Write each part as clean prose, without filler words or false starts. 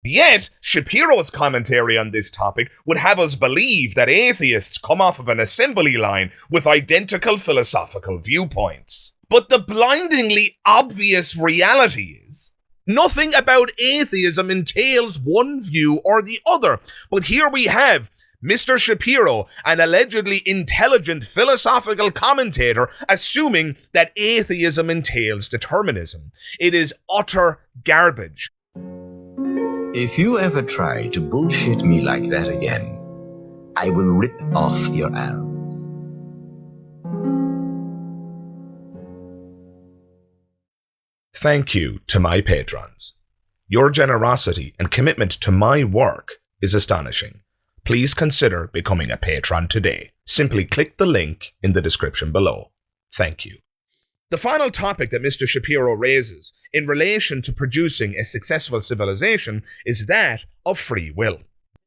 Yet, Shapiro's commentary on this topic would have us believe that atheists come off of an assembly line with identical philosophical viewpoints. But the blindingly obvious reality is, nothing about atheism entails one view or the other. But here we have Mr. Shapiro, an allegedly intelligent philosophical commentator, assuming that atheism entails determinism. It is utter garbage. If you ever try to bullshit me like that again, I will rip off your arms. Thank you to my patrons. Your generosity and commitment to my work is astonishing. Please consider becoming a patron today. Simply click the link in the description below. Thank you. The final topic that Mr. Shapiro raises in relation to producing a successful civilization is that of free will.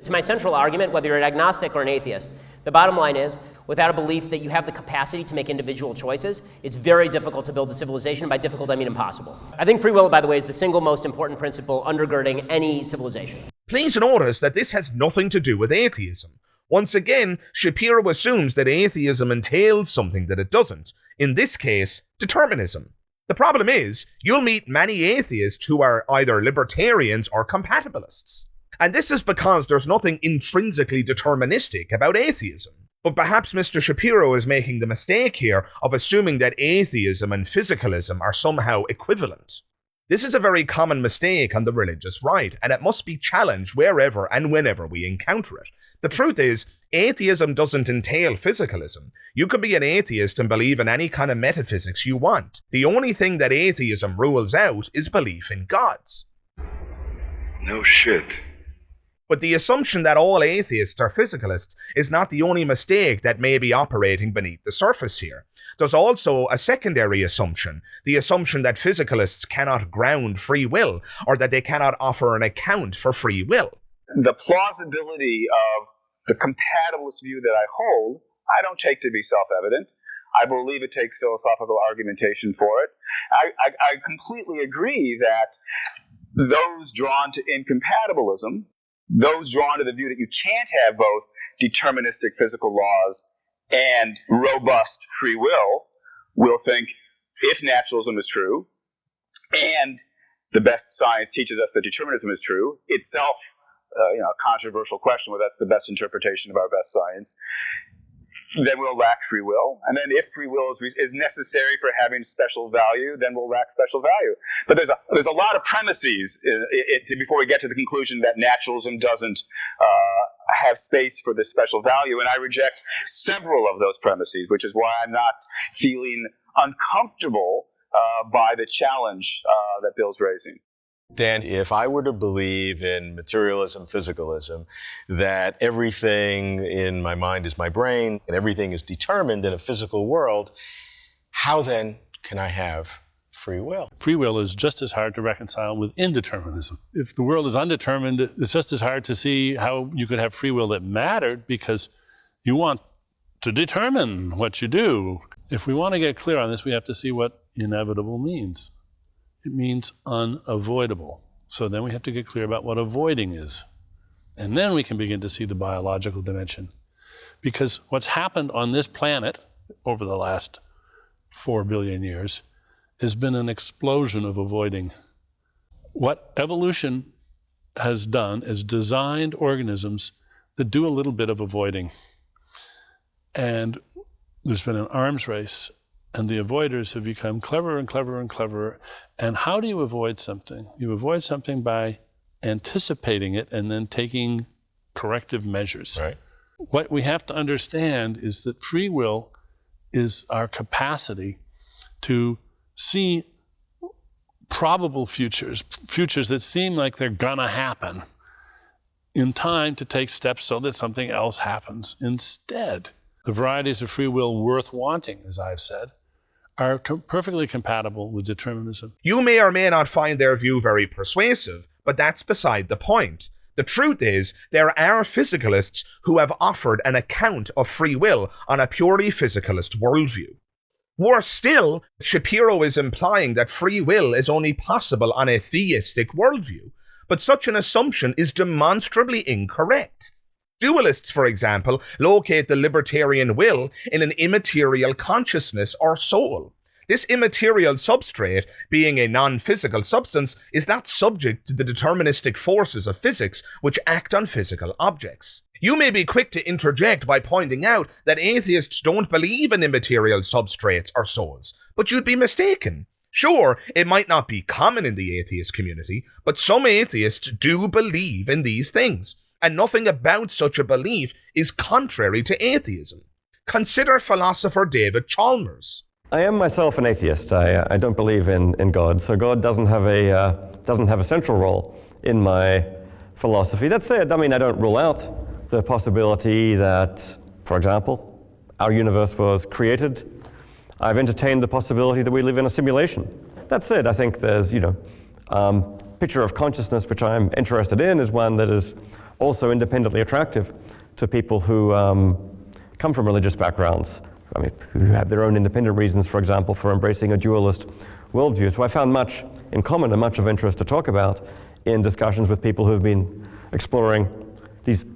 To my central argument, whether you're an agnostic or an atheist, the bottom line is, without a belief that you have the capacity to make individual choices, it's very difficult to build a civilization. By difficult, I mean impossible. I think free will, by the way, is the single most important principle undergirding any civilization. Please notice that this has nothing to do with atheism. Once again, Shapiro assumes that atheism entails something that it doesn't. In this case, determinism. The problem is, you'll meet many atheists who are either libertarians or compatibilists. And this is because there's nothing intrinsically deterministic about atheism. But perhaps Mr. Shapiro is making the mistake here of assuming that atheism and physicalism are somehow equivalent. This is a very common mistake on the religious right, and it must be challenged wherever and whenever we encounter it. The truth is, atheism doesn't entail physicalism. You can be an atheist and believe in any kind of metaphysics you want. The only thing that atheism rules out is belief in gods. No shit. But the assumption that all atheists are physicalists is not the only mistake that may be operating beneath the surface here. There's also a secondary assumption, the assumption that physicalists cannot ground free will, or that they cannot offer an account for free will. The plausibility of the compatibilist view that I hold, I don't take to be self-evident. I believe it takes philosophical argumentation for it. I completely agree that those drawn to incompatibilism, those drawn to the view that you can't have both deterministic physical laws and robust free will think, if naturalism is true, and the best science teaches us that determinism is true, itself a controversial question whether that's the best interpretation of our best science, then we'll lack free will. And then if free will is necessary for having special value, then we'll lack special value. But there's a lot of premises before we get to the conclusion that naturalism doesn't have space for this special value. And I reject several of those premises, which is why I'm not feeling uncomfortable by the challenge that Bill's raising. Dan, if I were to believe in materialism, physicalism, that everything in my mind is my brain, and everything is determined in a physical world, how then can I have free will? Free will is just as hard to reconcile with indeterminism. If the world is undetermined, it's just as hard to see how you could have free will that mattered, because you want to determine what you do. If we want to get clear on this, we have to see what inevitable means. It means unavoidable. So then we have to get clear about what avoiding is. And then we can begin to see the biological dimension. Because what's happened on this planet over the last 4 billion years has been an explosion of avoiding. What evolution has done is designed organisms that do a little bit of avoiding. And there's been an arms race, and the avoiders have become cleverer and cleverer and cleverer. And how do you avoid something? You avoid something by anticipating it and then taking corrective measures. Right. What we have to understand is that free will is our capacity to see probable futures that seem like they're gonna happen, in time to take steps so that something else happens instead. The varieties of free will worth wanting, as I've said, are perfectly compatible with determinism. You may or may not find their view very persuasive, but that's beside the point. The truth is, there are physicalists who have offered an account of free will on a purely physicalist worldview. Worse still, Shapiro is implying that free will is only possible on a theistic worldview. but such an assumption is demonstrably incorrect. Dualists, for example, locate the libertarian will in an immaterial consciousness or soul. This immaterial substrate, being a non-physical substance, is not subject to the deterministic forces of physics which act on physical objects. You may be quick to interject by pointing out that atheists don't believe in immaterial substrates or souls, but you'd be mistaken. Sure, it might not be common in the atheist community, but some atheists do believe in these things, and nothing about such a belief is contrary to atheism. Consider philosopher David Chalmers. I am myself an atheist. I don't believe in God, so God doesn't have a central role in my philosophy. That said, I don't rule out the possibility that, for example, our universe was created. I've entertained the possibility that we live in a simulation. That said, I think there's, picture of consciousness which I'm interested in is one that is also independently attractive to people who come from religious backgrounds. Who have their own independent reasons, for example, for embracing a dualist worldview. So I found much in common and much of interest to talk about in discussions with people who've been exploring these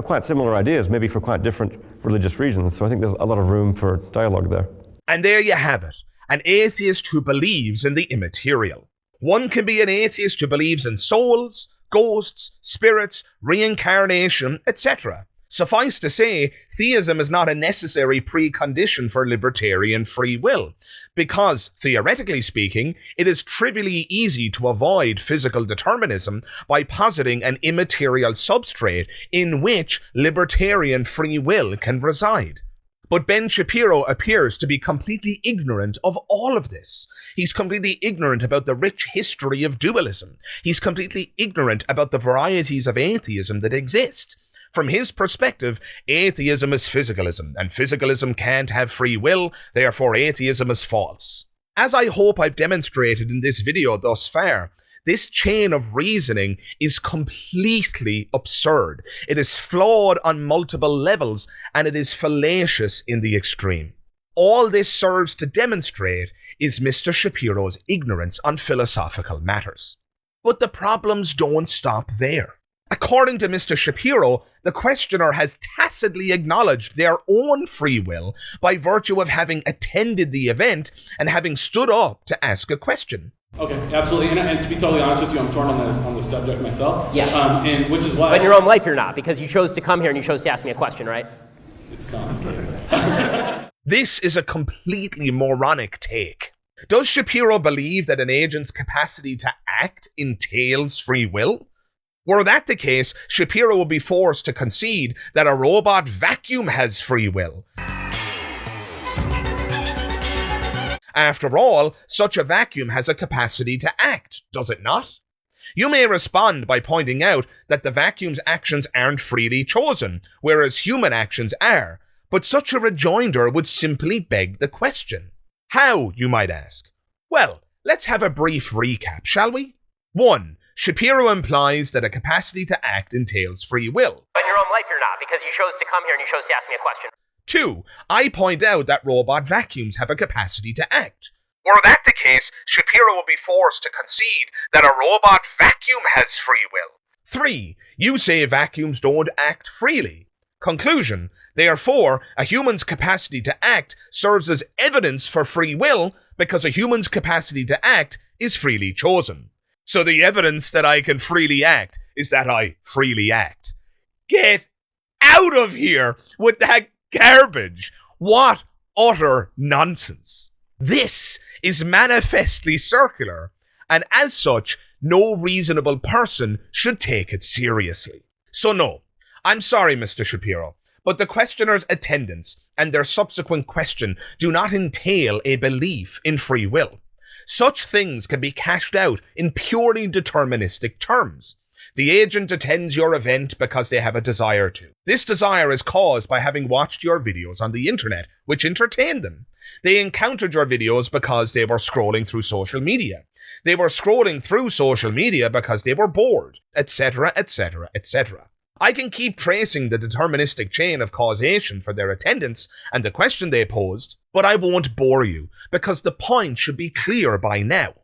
quite similar ideas, maybe for quite different religious reasons. So I think there's a lot of room for dialogue there. And there you have it, an atheist who believes in the immaterial. One can be an atheist who believes in souls, ghosts, spirits, reincarnation, etc. Suffice to say, theism is not a necessary precondition for libertarian free will, because, theoretically speaking, it is trivially easy to avoid physical determinism by positing an immaterial substrate in which libertarian free will can reside. But Ben Shapiro appears to be completely ignorant of all of this. He's completely ignorant about the rich history of dualism. He's completely ignorant about the varieties of atheism that exist. From his perspective, atheism is physicalism, and physicalism can't have free will, therefore atheism is false. As I hope I've demonstrated in this video thus far, this chain of reasoning is completely absurd. It is flawed on multiple levels, and it is fallacious in the extreme. All this serves to demonstrate is Mr. Shapiro's ignorance on philosophical matters. But the problems don't stop there. According to Mr. Shapiro, the questioner has tacitly acknowledged their own free will by virtue of having attended the event and having stood up to ask a question. Okay, absolutely. And to be totally honest with you, I'm torn on the subject myself. Yeah. And which is why. But in your own life, you're not, because you chose to come here and you chose to ask me a question, right? It's complicated. This is a completely moronic take. Does Shapiro believe that an agent's capacity to act entails free will? Were that the case, Shapiro would be forced to concede that a robot vacuum has free will. After all, such a vacuum has a capacity to act, does it not? You may respond by pointing out that the vacuum's actions aren't freely chosen, whereas human actions are, but such a rejoinder would simply beg the question. How, you might ask? Well, let's have a brief recap, shall we? 1. Shapiro implies that a capacity to act entails free will. But in your own life, you're not, because you chose to come here and you chose to ask me a question. 2. I point out that robot vacuums have a capacity to act. Were that the case, Shapiro will be forced to concede that a robot vacuum has free will. 3. You say vacuums don't act freely. Conclusion. Therefore, a human's capacity to act serves as evidence for free will because a human's capacity to act is freely chosen. So the evidence that I can freely act is that I freely act. Get out of here with that garbage. What utter nonsense. This is manifestly circular, and as such, no reasonable person should take it seriously. So no, I'm sorry, Mr. Shapiro, but the questioner's attendance and their subsequent question do not entail a belief in free will. Such things can be cashed out in purely deterministic terms. The agent attends your event because they have a desire to. This desire is caused by having watched your videos on the internet, which entertained them. They encountered your videos because they were scrolling through social media. They were scrolling through social media because they were bored, etc., etc., etc. I can keep tracing the deterministic chain of causation for their attendance and the question they posed, but I won't bore you, because the point should be clear by now.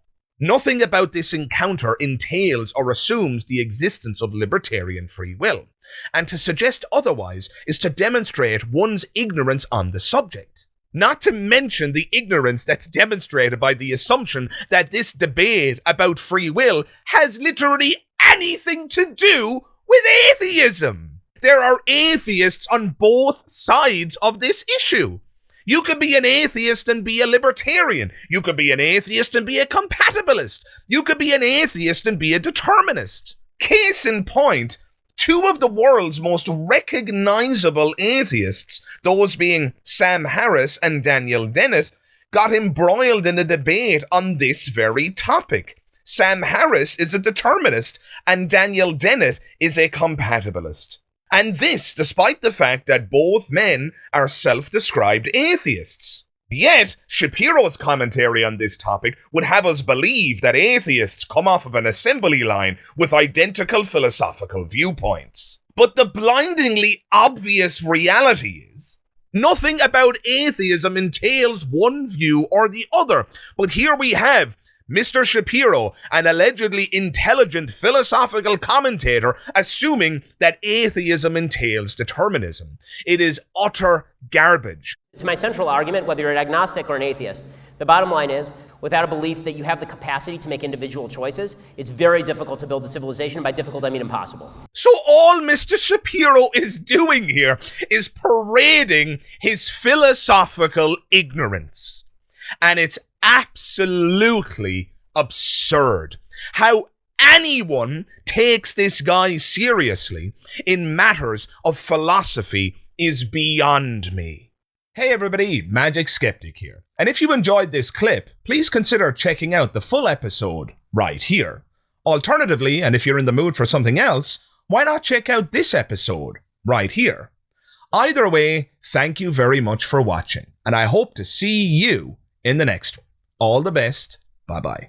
Nothing about this encounter entails or assumes the existence of libertarian free will, and to suggest otherwise is to demonstrate one's ignorance on the subject. Not to mention the ignorance that's demonstrated by the assumption that this debate about free will has literally anything to do with atheism. There are atheists on both sides of this issue. You could be an atheist and be a libertarian. You could be an atheist and be a compatibilist. You could be an atheist and be a determinist. Case in point, two of the world's most recognizable atheists, those being Sam Harris and Daniel Dennett, got embroiled in a debate on this very topic. Sam Harris is a determinist and Daniel Dennett is a compatibilist. And this despite the fact that both men are self-described atheists. Yet, Shapiro's commentary on this topic would have us believe that atheists come off of an assembly line with identical philosophical viewpoints. But the blindingly obvious reality is, nothing about atheism entails one view or the other. But here we have Mr. Shapiro, an allegedly intelligent philosophical commentator, assuming that atheism entails determinism. It is utter garbage. To my central argument, whether you're an agnostic or an atheist, the bottom line is, without a belief that you have the capacity to make individual choices, it's very difficult to build a civilization. By difficult, I mean impossible. So all Mr. Shapiro is doing here is parading his philosophical ignorance. And it's absolutely absurd how anyone takes this guy seriously in matters of philosophy is beyond me. Hey everybody, Magic Skeptic here. And if you enjoyed this clip, please consider checking out the full episode right here. Alternatively, and if you're in the mood for something else, why not check out this episode right here? Either way, thank you very much for watching, and I hope to see you in the next one. All the best. Bye-bye.